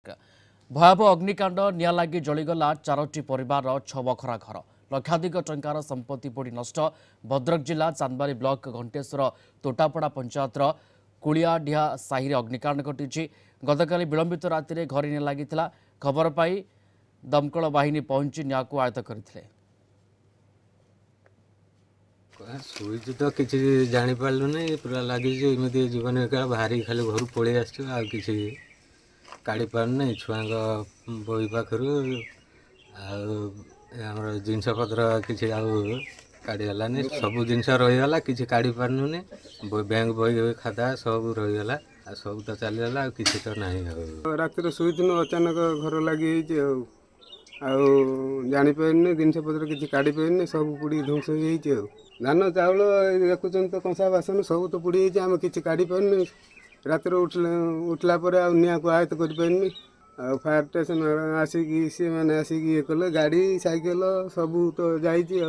Block भयावह अग्निकांड निया लगी जलीगला 4टी परिवार 6 बखरा घर लक्षाधिक टंकार संपत्ति पोड़ी नष्ट भद्रक जिला चांदबारी ब्लॉक घंटेश्वर तोटापड़ा पंचायतर कुलियाडिहा साहि अग्निकांड घटी गतकाली विलंबित राति घर निया लगी खबर पाई दमकल बाहिनी पहुंची निया को आयत्त करथिले। शुई तो किसी जानी पार्लु नहीं पूरा लगी एमती जीवन बाहरी खाली घर पलि आसी काढ़ी पारना छुआ बही पाखर आम जिनपतर किसी काढ़ीगलानी सब जिनस रहीगला किसी काढ़ी पार्नुनि बैंक बही खाता सब रहीगला सब तो चलीगला किसी तो ना रात शुईन अचानक घर लगी जापारे जिनपतर किसी काढ़ी पारे सब पुड़ी ध्वंस हो धान चाउल देखुं तो कंसा बासन सब तो पुड़ी आम किसी काढ़ी पारे रात उठला निया को आयत्त कर फायर स्टेशन आसिक सी मैंने आसिक ये कले गाड़ी साइकेल सब तो जाइए।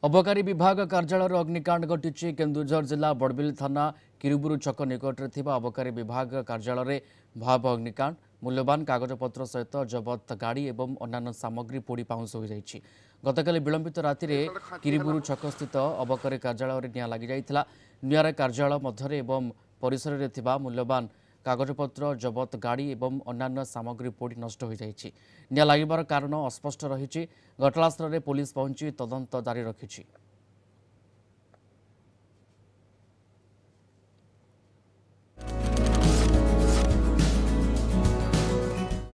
अबकारी विभाग कार्यालय अग्निकांड घटी केन्दुझर जिला बड़बिल थाना किरुबुरु छक निकट में अबकारी विभाग कार्यालय भयावह अग्निकांड मूल्यवान कागजपत्र सहित जबत गाड़ी एवं अन्य सामग्री पोड़ी पाउंस हो जाइछि। गतकाली विलंबित राति किरुबुरु छक स्थित अबकारी कार्यालय निया लगी जाइथिला। नियार कार्यालय मध्य एवं परिसर में थिबा मूल्यवान कागजपत्र जबत गाड़ी एवं अन्य सामग्री पोड़ी नष्ट हो जाइछि। निया लागिबार कारण अस्पष्ट रही। घटनास्थल में पुलिस पहुंची तदंत जारी रखिछि।